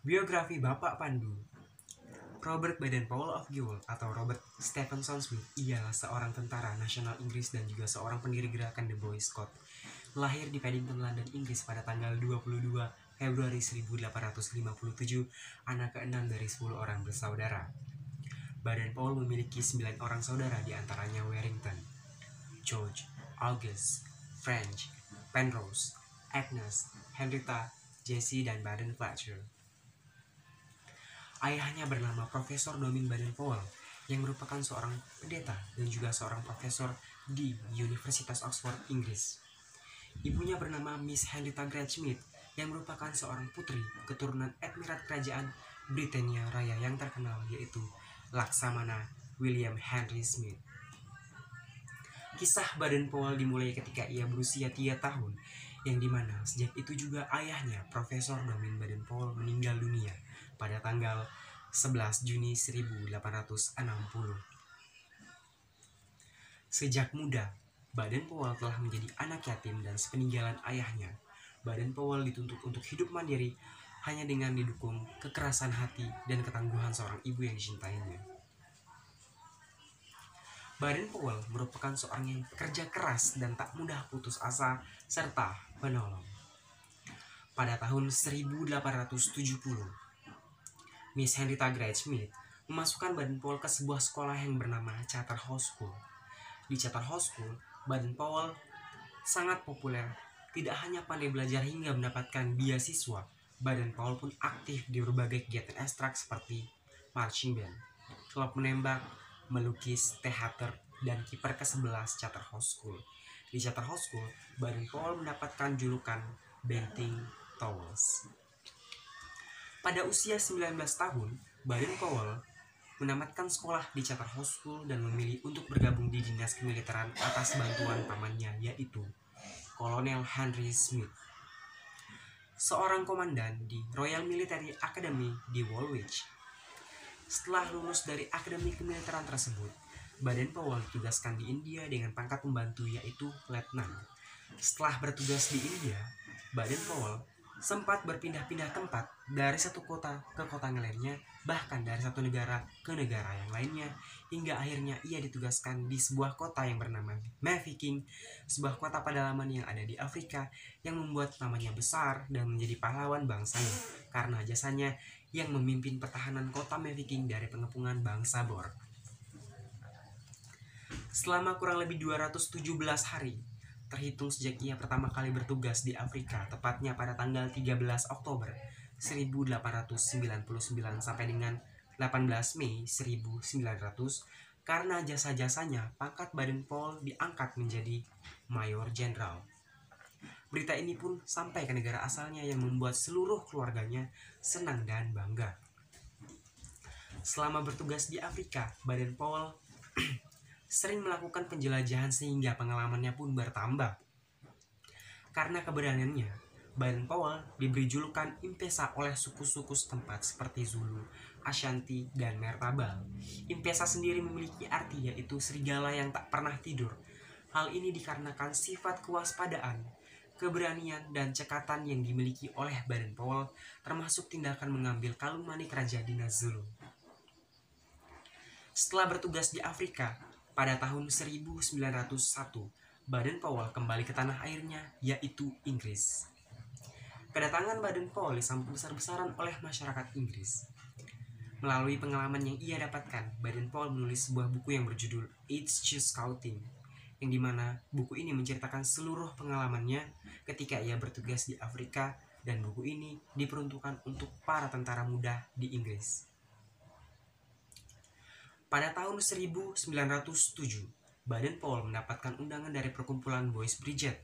Biografi Bapak Pandu. Robert Baden-Powell of Geweld atau Robert Stephenson Smith ialah seorang tentara nasional Inggris dan juga seorang pendiri gerakan The Boy Scout. Lahir di Paddington, London, Inggris pada tanggal 22 Februari 1857, anak ke-6 dari 10 orang bersaudara. Baden-Powell memiliki 9 orang saudara, di antaranya Warrington, George, August, French, Penrose, Agnes, Henrietta, Jessie, dan Baden-Fletcher. Ayahnya bernama Profesor Domin Baden-Powell yang merupakan seorang pendeta dan juga seorang profesor di Universitas Oxford, Inggris. Ibunya bernama Miss Henrietta Grant Smith yang merupakan seorang putri keturunan Admiral Kerajaan Britania Raya yang terkenal, yaitu Laksamana William Henry Smith. Kisah Baden-Powell dimulai ketika ia berusia 3 tahun, yang dimana sejak itu juga ayahnya Profesor Domin Baden-Powell meninggal dunia pada tanggal 11 Juni 1860. Sejak muda, Baden-Powell telah menjadi anak yatim dan sepeninggalan ayahnya. Baden-Powell dituntut untuk hidup mandiri hanya dengan didukung kekerasan hati dan ketangguhan seorang ibu yang dicintainya. Baden-Powell merupakan seorang yang pekerja keras dan tak mudah putus asa serta penolong. Pada tahun 1870, Miss Henrietta Grant Smith memasukkan Baden-Powell ke sebuah sekolah yang bernama Charterhouse School. Di Charterhouse School, Baden-Powell sangat populer, tidak hanya pandai belajar hingga mendapatkan beasiswa. Baden-Powell pun aktif di berbagai kegiatan ekstrak seperti marching band, klub menembak, melukis, teater, dan kiper ke-11 Charterhouse School. Di Charterhouse School, Baden-Powell mendapatkan julukan Banting Towels. Pada usia 19 tahun, Baden-Powell menamatkan sekolah di Charterhouse School dan memilih untuk bergabung di dinas kemiliteran atas bantuan pamannya, yaitu Kolonel Henry Smith, seorang komandan di Royal Military Academy di Woolwich. Setelah lulus dari akademi kemiliteran tersebut, Baden-Powell ditugaskan di India dengan pangkat pembantu, yaitu letnan. Setelah bertugas di India, Baden-Powell sempat berpindah-pindah tempat dari satu kota ke kota lainnya, bahkan dari satu negara ke negara yang lainnya, hingga akhirnya ia ditugaskan di sebuah kota yang bernama Mafeking, sebuah kota pedalaman yang ada di Afrika yang membuat namanya besar dan menjadi pahlawan bangsanya karena jasanya yang memimpin pertahanan kota Mafeking dari pengepungan bangsa Boer. Selama kurang lebih 217 hari, terhitung sejak ia pertama kali bertugas di Afrika, tepatnya pada tanggal 13 Oktober 1899 sampai dengan 18 Mei 1900, karena jasa-jasanya, pangkat Baden-Powell diangkat menjadi Mayor Jenderal. Berita ini pun sampai ke negara asalnya yang membuat seluruh keluarganya senang dan bangga. Selama bertugas di Afrika, Baden-Powell sering melakukan penjelajahan sehingga pengalamannya pun bertambah. Karena keberaniannya, Baden-Powell diberi julukan Impesa oleh suku-suku setempat seperti Zulu, Ashanti, dan Mertabal. Impesa sendiri memiliki arti yaitu serigala yang tak pernah tidur. Hal ini dikarenakan sifat kewaspadaan, keberanian, dan cekatan yang dimiliki oleh Baden-Powell, termasuk tindakan mengambil kalung manik Raja Dinas Zulu. Setelah bertugas di Afrika, pada tahun 1901, Baden-Powell kembali ke tanah airnya, yaitu Inggris. Kedatangan Baden-Powell disambut besar-besaran oleh masyarakat Inggris. Melalui pengalaman yang ia dapatkan, Baden-Powell menulis sebuah buku yang berjudul It's Just Scouting, yang dimana buku ini menceritakan seluruh pengalamannya ketika ia bertugas di Afrika, dan buku ini diperuntukkan untuk para tentara muda di Inggris. Pada tahun 1907, Baden-Powell mendapatkan undangan dari perkumpulan Boys Brigade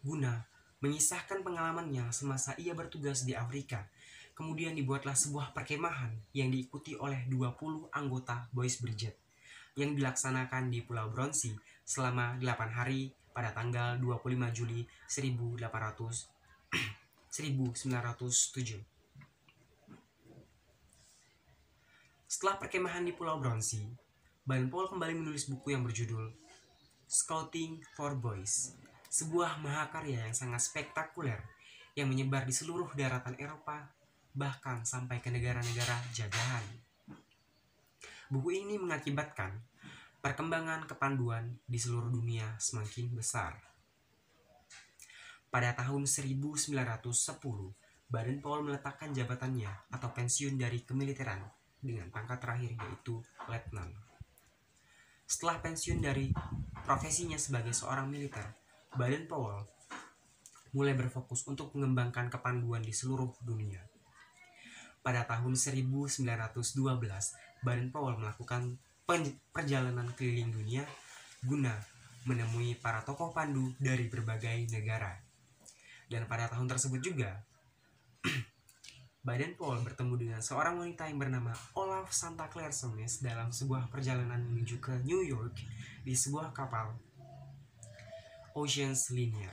guna mengisahkan pengalamannya semasa ia bertugas di Afrika. Kemudian dibuatlah sebuah perkemahan yang diikuti oleh 20 anggota Boys Brigade yang dilaksanakan di Pulau Bronsey selama 8 hari pada tanggal 25 Juli 1907. Setelah perkemahan di Pulau Bronsey, Baden-Powell kembali menulis buku yang berjudul Scouting for Boys, sebuah mahakarya yang sangat spektakuler yang menyebar di seluruh daratan Eropa, bahkan sampai ke negara-negara jajahan. Buku ini mengakibatkan perkembangan kepanduan di seluruh dunia semakin besar. Pada tahun 1910, Baden-Powell meletakkan jabatannya atau pensiun dari kemiliteran dengan pangkat terakhir yaitu letnan. Setelah pensiun dari profesinya sebagai seorang militer, Baden-Powell mulai berfokus untuk mengembangkan kepanduan di seluruh dunia. Pada tahun 1912, Baden-Powell melakukan perjalanan keliling dunia guna menemui para tokoh pandu dari berbagai negara. Dan pada tahun tersebut juga, Baden-Powell bertemu dengan seorang wanita yang bernama Olaf Santa Clairsenes dalam sebuah perjalanan menuju ke New York di sebuah kapal Oceans Liner,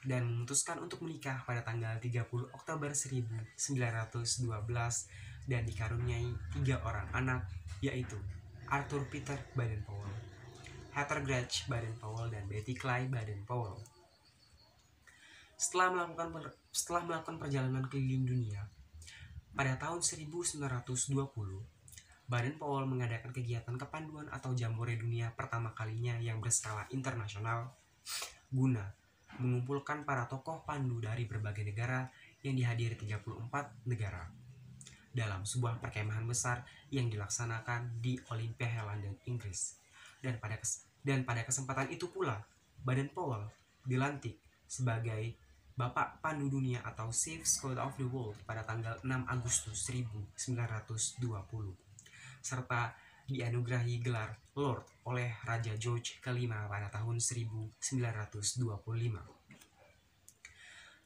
dan memutuskan untuk menikah pada tanggal 30 Oktober 1912 dan dikaruniai 3 orang anak, yaitu Arthur Peter Baden-Powell, Heather Gretchen Baden-Powell, dan Betty Clay Baden-Powell. Setelah melakukan perjalanan keliling dunia, pada tahun 1920, Baden-Powell mengadakan kegiatan kepanduan atau jambore dunia pertama kalinya yang berskala internasional guna mengumpulkan para tokoh pandu dari berbagai negara yang dihadiri 34 negara dalam sebuah perkemahan besar yang dilaksanakan di Olympia, London, Inggris. Dan pada kesempatan itu pula, Baden-Powell dilantik sebagai Bapak Pandu Dunia atau Chief Scout of the World pada tanggal 6 Agustus 1920, serta dianugerahi gelar Lord oleh Raja George V pada tahun 1925.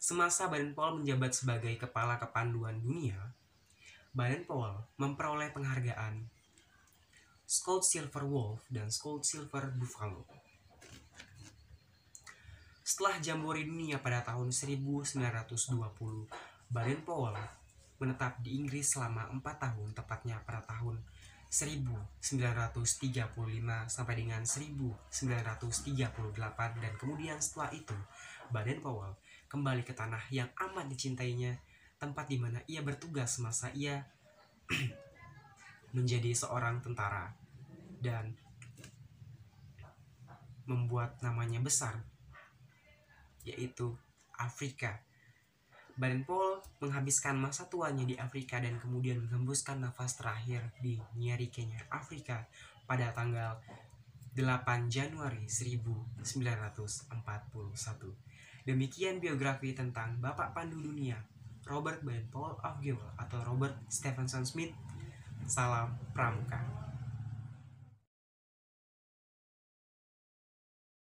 Semasa Baden-Powell menjabat sebagai Kepala Kepanduan Dunia, Baden-Powell memperoleh penghargaan Scout Silver Wolf dan Scout Silver Buffalo. Setelah jambore dunia pada tahun 1920, Baden-Powell menetap di Inggris selama 4 tahun, tepatnya pada tahun 1935 sampai dengan 1938, dan kemudian setelah itu Baden-Powell kembali ke tanah yang amat dicintainya, tempat di mana ia bertugas semasa ia menjadi seorang tentara dan membuat namanya besar, yaitu Afrika. Baden-Powell menghabiskan masa tuanya di Afrika dan kemudian menghembuskan nafas terakhir di Nyeri, Kenya, Afrika pada tanggal 8 Januari 1941. Demikian biografi tentang Bapak Pandu Dunia, Robert Baden-Powell of Gewel atau Robert Stephenson Smith. Salam Pramuka.